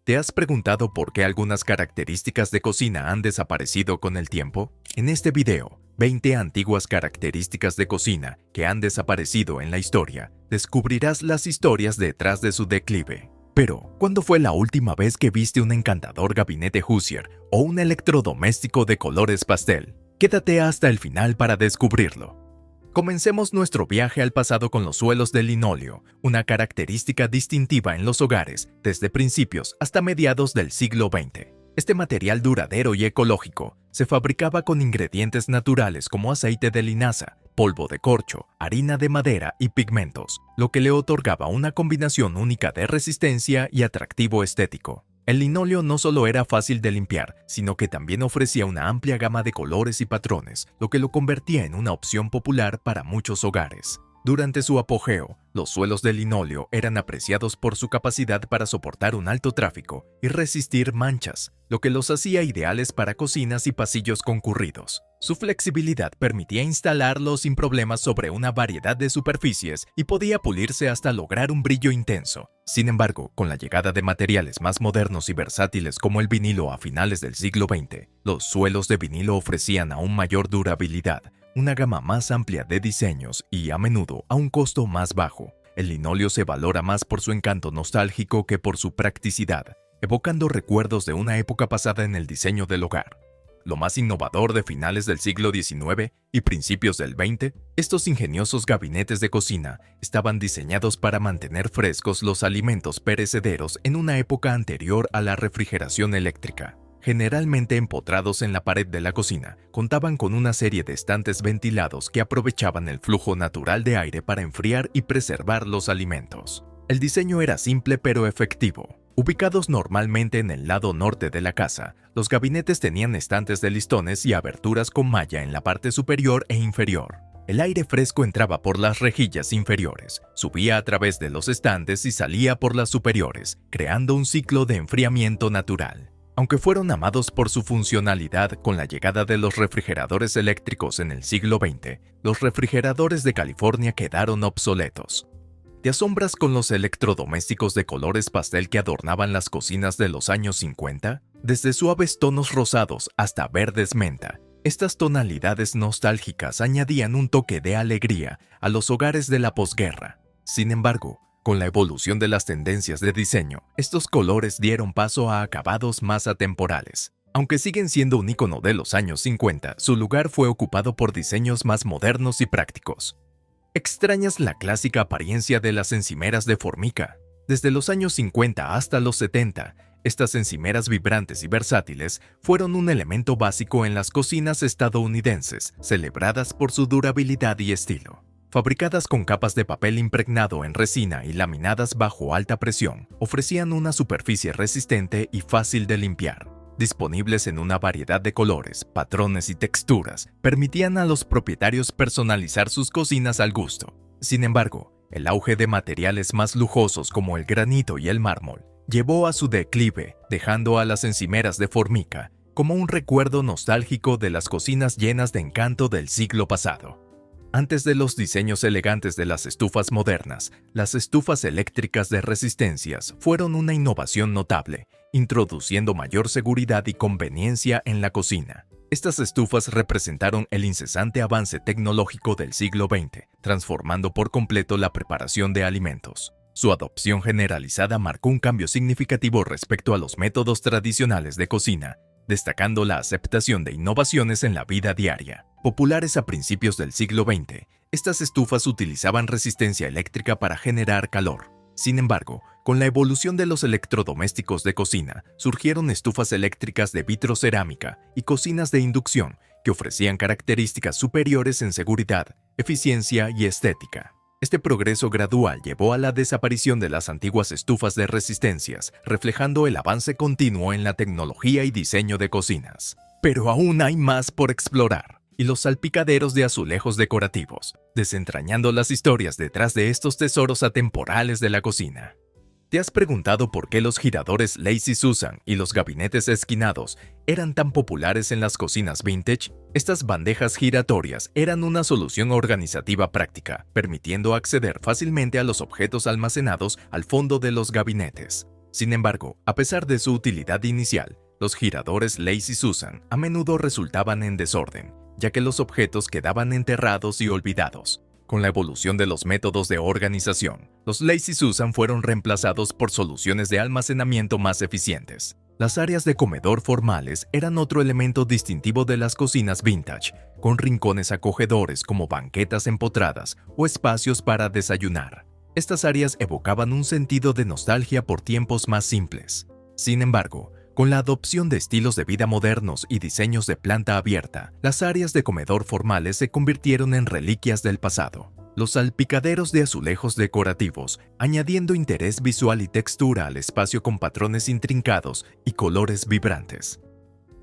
¿Te has preguntado por qué algunas características de cocina han desaparecido con el tiempo? En este video, 20 antiguas características de cocina que han desaparecido en la historia, descubrirás las historias detrás de su declive. Pero, ¿cuándo fue la última vez que viste un encantador gabinete Hoosier o un electrodoméstico de colores pastel? Quédate hasta el final para descubrirlo. Comencemos nuestro viaje al pasado con los suelos de linóleo, una característica distintiva en los hogares desde principios hasta mediados del siglo XX. Este material duradero y ecológico se fabricaba con ingredientes naturales como aceite de linaza, polvo de corcho, harina de madera y pigmentos, lo que le otorgaba una combinación única de resistencia y atractivo estético. El linóleo no solo era fácil de limpiar, sino que también ofrecía una amplia gama de colores y patrones, lo que lo convertía en una opción popular para muchos hogares. Durante su apogeo, los suelos de linóleo eran apreciados por su capacidad para soportar un alto tráfico y resistir manchas, lo que los hacía ideales para cocinas y pasillos concurridos. Su flexibilidad permitía instalarlo sin problemas sobre una variedad de superficies y podía pulirse hasta lograr un brillo intenso. Sin embargo, con la llegada de materiales más modernos y versátiles como el vinilo a finales del siglo XX, los suelos de vinilo ofrecían aún mayor durabilidad, una gama más amplia de diseños y, a menudo, a un costo más bajo. El linóleo se valora más por su encanto nostálgico que por su practicidad, evocando recuerdos de una época pasada en el diseño del hogar. Lo más innovador de finales del siglo XIX y principios del XX, estos ingeniosos gabinetes de cocina estaban diseñados para mantener frescos los alimentos perecederos en una época anterior a la refrigeración eléctrica. Generalmente empotrados en la pared de la cocina, contaban con una serie de estantes ventilados que aprovechaban el flujo natural de aire para enfriar y preservar los alimentos. El diseño era simple pero efectivo. Ubicados normalmente en el lado norte de la casa, los gabinetes tenían estantes de listones y aberturas con malla en la parte superior e inferior. El aire fresco entraba por las rejillas inferiores, subía a través de los estantes y salía por las superiores, creando un ciclo de enfriamiento natural. Aunque fueron amados por su funcionalidad con la llegada de los refrigeradores eléctricos en el siglo XX, los refrigeradores de California quedaron obsoletos. ¿Te asombras con los electrodomésticos de colores pastel que adornaban las cocinas de los años 50? Desde suaves tonos rosados hasta verdes menta, estas tonalidades nostálgicas añadían un toque de alegría a los hogares de la posguerra. Sin embargo, con la evolución de las tendencias de diseño, estos colores dieron paso a acabados más atemporales. Aunque siguen siendo un icono de los años 50, su lugar fue ocupado por diseños más modernos y prácticos. ¿Extrañas la clásica apariencia de las encimeras de formica? Desde los años 50 hasta los 70, estas encimeras vibrantes y versátiles fueron un elemento básico en las cocinas estadounidenses, celebradas por su durabilidad y estilo. Fabricadas con capas de papel impregnado en resina y laminadas bajo alta presión, ofrecían una superficie resistente y fácil de limpiar. Disponibles en una variedad de colores, patrones y texturas, permitían a los propietarios personalizar sus cocinas al gusto. Sin embargo, el auge de materiales más lujosos como el granito y el mármol llevó a su declive, dejando a las encimeras de formica como un recuerdo nostálgico de las cocinas llenas de encanto del siglo pasado. Antes de los diseños elegantes de las estufas modernas, las estufas eléctricas de resistencias fueron una innovación notable, introduciendo mayor seguridad y conveniencia en la cocina. Estas estufas representaron el incesante avance tecnológico del siglo XX, transformando por completo la preparación de alimentos. Su adopción generalizada marcó un cambio significativo respecto a los métodos tradicionales de cocina, destacando la aceptación de innovaciones en la vida diaria. Populares a principios del siglo XX, estas estufas utilizaban resistencia eléctrica para generar calor. Sin embargo, con la evolución de los electrodomésticos de cocina, surgieron estufas eléctricas de vitrocerámica y cocinas de inducción que ofrecían características superiores en seguridad, eficiencia y estética. Este progreso gradual llevó a la desaparición de las antiguas estufas de resistencias, reflejando el avance continuo en la tecnología y diseño de cocinas. Pero aún hay más por explorar, y los salpicaderos de azulejos decorativos, desentrañando las historias detrás de estos tesoros atemporales de la cocina. ¿Te has preguntado por qué los giradores Lazy Susan y los gabinetes esquinados eran tan populares en las cocinas vintage? Estas bandejas giratorias eran una solución organizativa práctica, permitiendo acceder fácilmente a los objetos almacenados al fondo de los gabinetes. Sin embargo, a pesar de su utilidad inicial, los giradores Lazy Susan a menudo resultaban en desorden, ya que los objetos quedaban enterrados y olvidados. Con la evolución de los métodos de organización, los Lazy Susan fueron reemplazados por soluciones de almacenamiento más eficientes. Las áreas de comedor formales eran otro elemento distintivo de las cocinas vintage, con rincones acogedores como banquetas empotradas o espacios para desayunar. Estas áreas evocaban un sentido de nostalgia por tiempos más simples. Sin embargo, con la adopción de estilos de vida modernos y diseños de planta abierta, las áreas de comedor formales se convirtieron en reliquias del pasado. Los salpicaderos de azulejos decorativos, añadiendo interés visual y textura al espacio con patrones intrincados y colores vibrantes.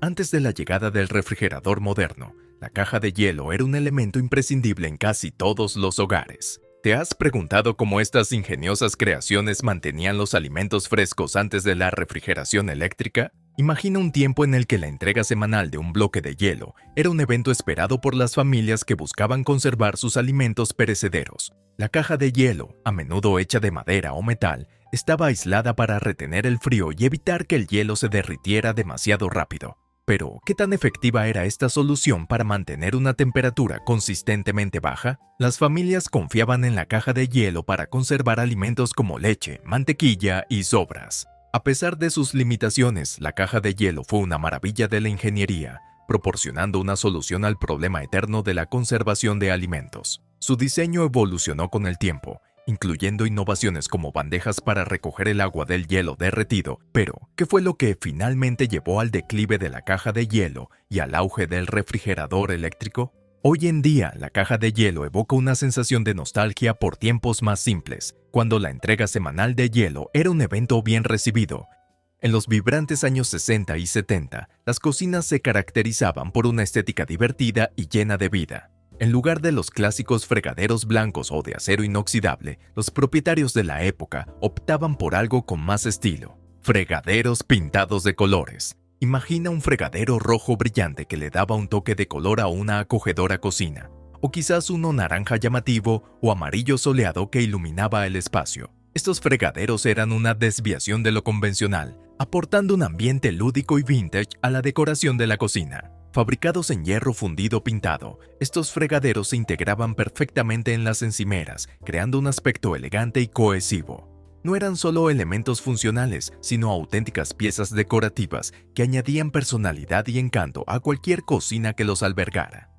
Antes de la llegada del refrigerador moderno, la caja de hielo era un elemento imprescindible en casi todos los hogares. ¿Te has preguntado cómo estas ingeniosas creaciones mantenían los alimentos frescos antes de la refrigeración eléctrica? Imagina un tiempo en el que la entrega semanal de un bloque de hielo era un evento esperado por las familias que buscaban conservar sus alimentos perecederos. La caja de hielo, a menudo hecha de madera o metal, estaba aislada para retener el frío y evitar que el hielo se derritiera demasiado rápido. Pero, ¿qué tan efectiva era esta solución para mantener una temperatura consistentemente baja? Las familias confiaban en la caja de hielo para conservar alimentos como leche, mantequilla y sobras. A pesar de sus limitaciones, la caja de hielo fue una maravilla de la ingeniería, proporcionando una solución al problema eterno de la conservación de alimentos. Su diseño evolucionó con el tiempo, incluyendo innovaciones como bandejas para recoger el agua del hielo derretido, pero ¿qué fue lo que finalmente llevó al declive de la caja de hielo y al auge del refrigerador eléctrico? Hoy en día, la caja de hielo evoca una sensación de nostalgia por tiempos más simples, cuando la entrega semanal de hielo era un evento bien recibido. En los vibrantes años 60 y 70, las cocinas se caracterizaban por una estética divertida y llena de vida. En lugar de los clásicos fregaderos blancos o de acero inoxidable, los propietarios de la época optaban por algo con más estilo. Fregaderos pintados de colores. Imagina un fregadero rojo brillante que le daba un toque de color a una acogedora cocina, o quizás uno naranja llamativo o amarillo soleado que iluminaba el espacio. Estos fregaderos eran una desviación de lo convencional, aportando un ambiente lúdico y vintage a la decoración de la cocina. Fabricados en hierro fundido pintado, estos fregaderos se integraban perfectamente en las encimeras, creando un aspecto elegante y cohesivo. No eran solo elementos funcionales, sino auténticas piezas decorativas que añadían personalidad y encanto a cualquier cocina que los albergara.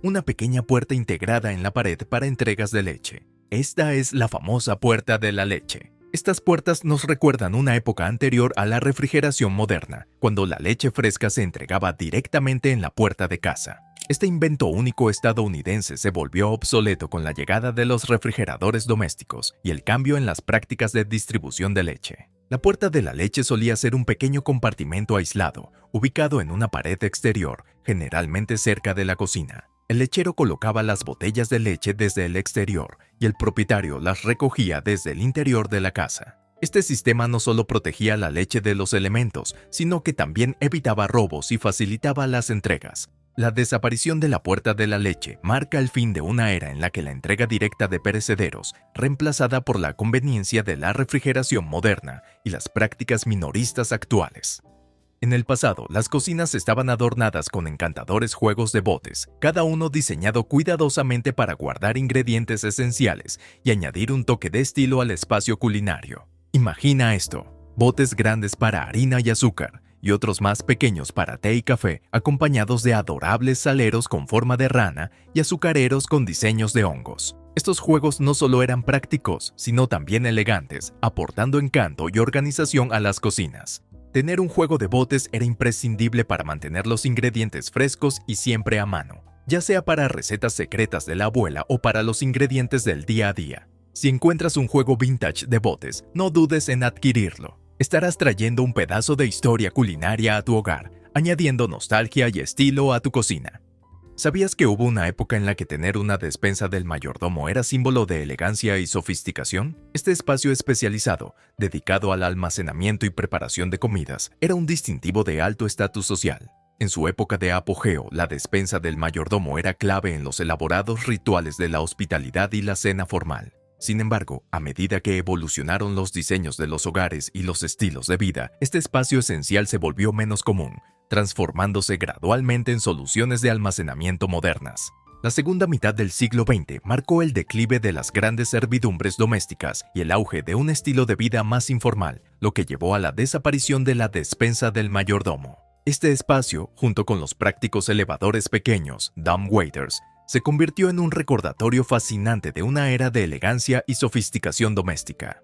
Una pequeña puerta integrada en la pared para entregas de leche. Esta es la famosa puerta de la leche. Estas puertas nos recuerdan una época anterior a la refrigeración moderna, cuando la leche fresca se entregaba directamente en la puerta de casa. Este invento único estadounidense se volvió obsoleto con la llegada de los refrigeradores domésticos y el cambio en las prácticas de distribución de leche. La puerta de la leche solía ser un pequeño compartimento aislado, ubicado en una pared exterior, generalmente cerca de la cocina. El lechero colocaba las botellas de leche desde el exterior y el propietario las recogía desde el interior de la casa. Este sistema no solo protegía la leche de los elementos, sino que también evitaba robos y facilitaba las entregas. La desaparición de la puerta de la leche marca el fin de una era en la que la entrega directa de perecederos, reemplazada por la conveniencia de la refrigeración moderna y las prácticas minoristas actuales. En el pasado, las cocinas estaban adornadas con encantadores juegos de botes, cada uno diseñado cuidadosamente para guardar ingredientes esenciales y añadir un toque de estilo al espacio culinario. Imagina esto: botes grandes para harina y azúcar, y otros más pequeños para té y café, acompañados de adorables saleros con forma de rana y azucareros con diseños de hongos. Estos juegos no solo eran prácticos, sino también elegantes, aportando encanto y organización a las cocinas. Tener un juego de botes era imprescindible para mantener los ingredientes frescos y siempre a mano, ya sea para recetas secretas de la abuela o para los ingredientes del día a día. Si encuentras un juego vintage de botes, no dudes en adquirirlo. Estarás trayendo un pedazo de historia culinaria a tu hogar, añadiendo nostalgia y estilo a tu cocina. ¿Sabías que hubo una época en la que tener una despensa del mayordomo era símbolo de elegancia y sofisticación? Este espacio especializado, dedicado al almacenamiento y preparación de comidas, era un distintivo de alto estatus social. En su época de apogeo, la despensa del mayordomo era clave en los elaborados rituales de la hospitalidad y la cena formal. Sin embargo, a medida que evolucionaron los diseños de los hogares y los estilos de vida, este espacio esencial se volvió menos común, transformándose gradualmente en soluciones de almacenamiento modernas. La segunda mitad del siglo XX marcó el declive de las grandes servidumbres domésticas y el auge de un estilo de vida más informal, lo que llevó a la desaparición de la despensa del mayordomo. Este espacio, junto con los prácticos elevadores pequeños, dumbwaiters, se convirtió en un recordatorio fascinante de una era de elegancia y sofisticación doméstica.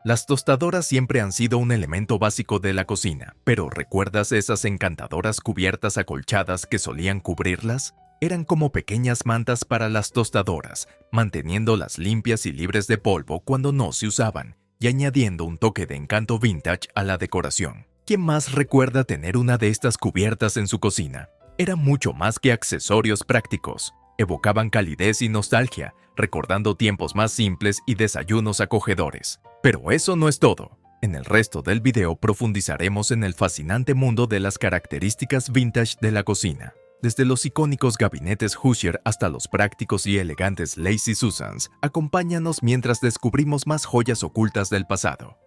Las tostadoras siempre han sido un elemento básico de la cocina, pero ¿recuerdas esas encantadoras cubiertas acolchadas que solían cubrirlas? Eran como pequeñas mantas para las tostadoras, manteniéndolas limpias y libres de polvo cuando no se usaban, y añadiendo un toque de encanto vintage a la decoración. ¿Quién más recuerda tener una de estas cubiertas en su cocina? Eran mucho más que accesorios prácticos. Evocaban calidez y nostalgia, recordando tiempos más simples y desayunos acogedores. Pero eso no es todo. En el resto del video profundizaremos en el fascinante mundo de las características vintage de la cocina. Desde los icónicos gabinetes Hoosier hasta los prácticos y elegantes Lazy Susans, acompáñanos mientras descubrimos más joyas ocultas del pasado.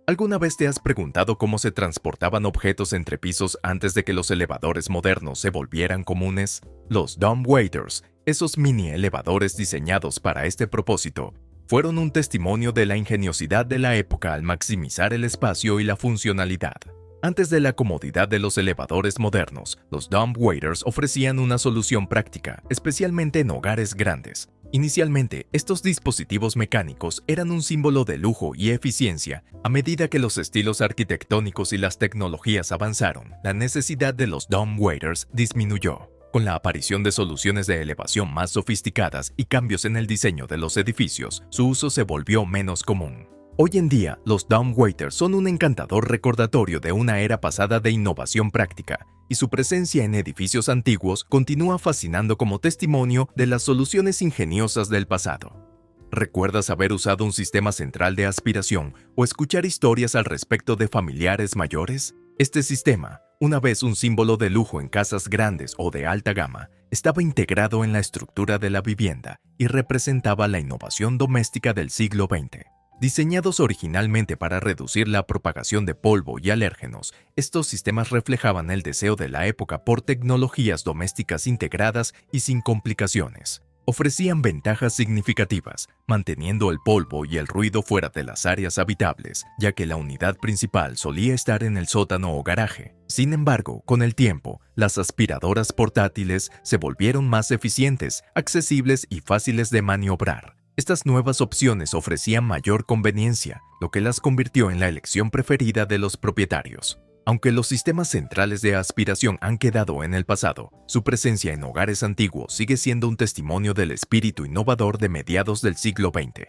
¿Alguna vez te has preguntado cómo se transportaban objetos entre pisos antes de que los elevadores modernos se volvieran comunes? Los dumbwaiters, esos mini elevadores diseñados para este propósito, fueron un testimonio de la ingeniosidad de la época al maximizar el espacio y la funcionalidad. Antes de la comodidad de los elevadores modernos, los dumbwaiters ofrecían una solución práctica, especialmente en hogares grandes. Inicialmente, estos dispositivos mecánicos eran un símbolo de lujo y eficiencia. A medida que los estilos arquitectónicos y las tecnologías avanzaron, la necesidad de los dumbwaiters disminuyó. Con la aparición de soluciones de elevación más sofisticadas y cambios en el diseño de los edificios, su uso se volvió menos común. Hoy en día, los dumbwaiters son un encantador recordatorio de una era pasada de innovación práctica, y su presencia en edificios antiguos continúa fascinando como testimonio de las soluciones ingeniosas del pasado. ¿Recuerdas haber usado un sistema central de aspiración o escuchar historias al respecto de familiares mayores? Este sistema, una vez un símbolo de lujo en casas grandes o de alta gama, estaba integrado en la estructura de la vivienda y representaba la innovación doméstica del siglo XX. Diseñados originalmente para reducir la propagación de polvo y alérgenos, estos sistemas reflejaban el deseo de la época por tecnologías domésticas integradas y sin complicaciones. Ofrecían ventajas significativas, manteniendo el polvo y el ruido fuera de las áreas habitables, ya que la unidad principal solía estar en el sótano o garaje. Sin embargo, con el tiempo, las aspiradoras portátiles se volvieron más eficientes, accesibles y fáciles de maniobrar. Estas nuevas opciones ofrecían mayor conveniencia, lo que las convirtió en la elección preferida de los propietarios. Aunque los sistemas centrales de aspiración han quedado en el pasado, su presencia en hogares antiguos sigue siendo un testimonio del espíritu innovador de mediados del siglo XX.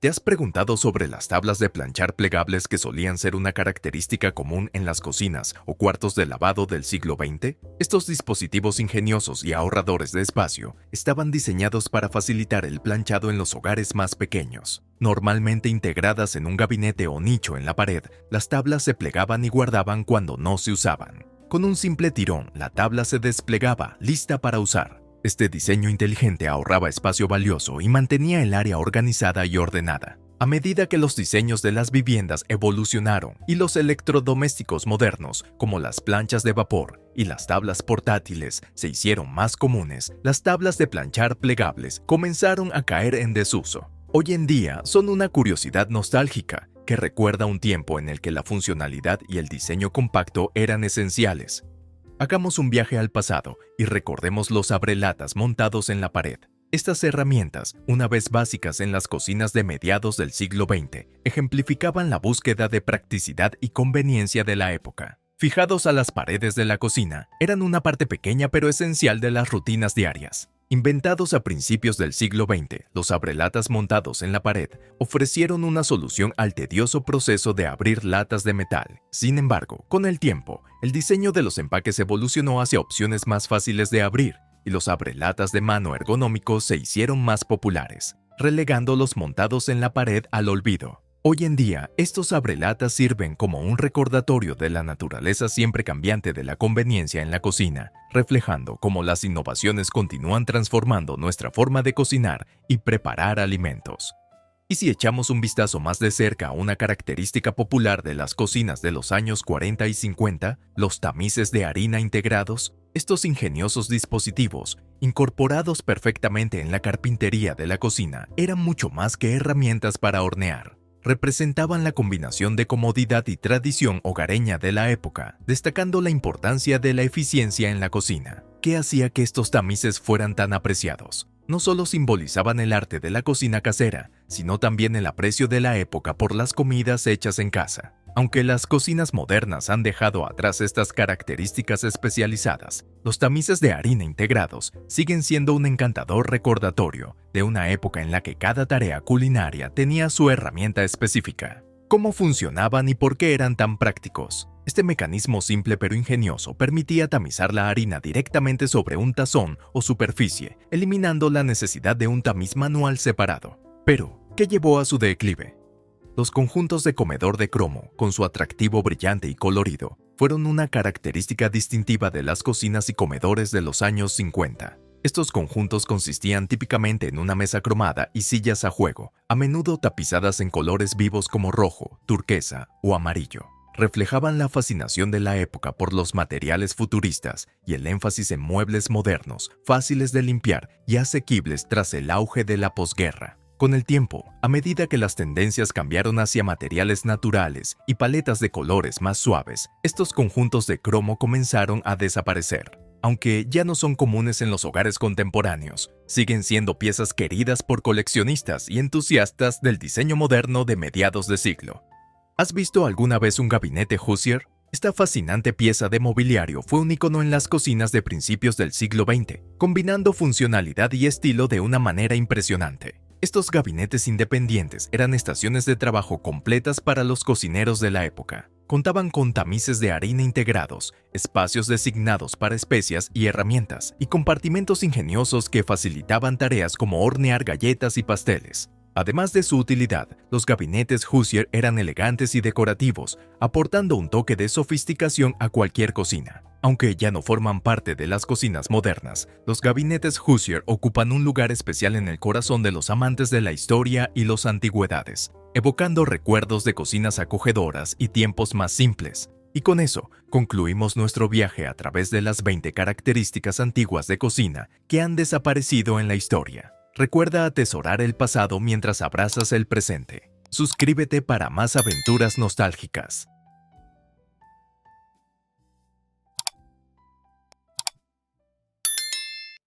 ¿Te has preguntado sobre las tablas de planchar plegables que solían ser una característica común en las cocinas o cuartos de lavado del siglo XX? Estos dispositivos ingeniosos y ahorradores de espacio estaban diseñados para facilitar el planchado en los hogares más pequeños. Normalmente integradas en un gabinete o nicho en la pared, las tablas se plegaban y guardaban cuando no se usaban. Con un simple tirón, la tabla se desplegaba, lista para usar. Este diseño inteligente ahorraba espacio valioso y mantenía el área organizada y ordenada. A medida que los diseños de las viviendas evolucionaron y los electrodomésticos modernos, como las planchas de vapor y las tablas portátiles, se hicieron más comunes, las tablas de planchar plegables comenzaron a caer en desuso. Hoy en día son una curiosidad nostálgica que recuerda un tiempo en el que la funcionalidad y el diseño compacto eran esenciales. Hagamos un viaje al pasado y recordemos los abrelatas montados en la pared. Estas herramientas, una vez básicas en las cocinas de mediados del siglo XX, ejemplificaban la búsqueda de practicidad y conveniencia de la época. Fijados a las paredes de la cocina, eran una parte pequeña pero esencial de las rutinas diarias. Inventados a principios del siglo XX, los abrelatas montados en la pared ofrecieron una solución al tedioso proceso de abrir latas de metal. Sin embargo, con el tiempo, el diseño de los empaques evolucionó hacia opciones más fáciles de abrir, y los abrelatas de mano ergonómicos se hicieron más populares, relegando los montados en la pared al olvido. Hoy en día, estos abrelatas sirven como un recordatorio de la naturaleza siempre cambiante de la conveniencia en la cocina, reflejando cómo las innovaciones continúan transformando nuestra forma de cocinar y preparar alimentos. Y si echamos un vistazo más de cerca a una característica popular de las cocinas de los años 40 y 50, los tamices de harina integrados, estos ingeniosos dispositivos, incorporados perfectamente en la carpintería de la cocina, eran mucho más que herramientas para hornear. Representaban la combinación de comodidad y tradición hogareña de la época, destacando la importancia de la eficiencia en la cocina. ¿Qué hacía que estos tamices fueran tan apreciados? No solo simbolizaban el arte de la cocina casera, sino también el aprecio de la época por las comidas hechas en casa. Aunque las cocinas modernas han dejado atrás estas características especializadas, los tamices de harina integrados siguen siendo un encantador recordatorio de una época en la que cada tarea culinaria tenía su herramienta específica. ¿Cómo funcionaban y por qué eran tan prácticos? Este mecanismo simple pero ingenioso permitía tamizar la harina directamente sobre un tazón o superficie, eliminando la necesidad de un tamiz manual separado. Pero, ¿qué llevó a su declive? Los conjuntos de comedor de cromo, con su atractivo brillante y colorido, fueron una característica distintiva de las cocinas y comedores de los años 50. Estos conjuntos consistían típicamente en una mesa cromada y sillas a juego, a menudo tapizadas en colores vivos como rojo, turquesa o amarillo. Reflejaban la fascinación de la época por los materiales futuristas y el énfasis en muebles modernos, fáciles de limpiar y asequibles tras el auge de la posguerra. Con el tiempo, a medida que las tendencias cambiaron hacia materiales naturales y paletas de colores más suaves, estos conjuntos de cromo comenzaron a desaparecer. Aunque ya no son comunes en los hogares contemporáneos, siguen siendo piezas queridas por coleccionistas y entusiastas del diseño moderno de mediados de siglo. ¿Has visto alguna vez un gabinete Hoosier? Esta fascinante pieza de mobiliario fue un icono en las cocinas de principios del siglo XX, combinando funcionalidad y estilo de una manera impresionante. Estos gabinetes independientes eran estaciones de trabajo completas para los cocineros de la época. Contaban con tamices de harina integrados, espacios designados para especias y herramientas, y compartimentos ingeniosos que facilitaban tareas como hornear galletas y pasteles. Además de su utilidad, los gabinetes Hoosier eran elegantes y decorativos, aportando un toque de sofisticación a cualquier cocina. Aunque ya no forman parte de las cocinas modernas, los gabinetes Hoosier ocupan un lugar especial en el corazón de los amantes de la historia y las antigüedades, evocando recuerdos de cocinas acogedoras y tiempos más simples. Y con eso, concluimos nuestro viaje a través de las 20 características antiguas de cocina que han desaparecido en la historia. Recuerda atesorar el pasado mientras abrazas el presente. Suscríbete para más aventuras nostálgicas.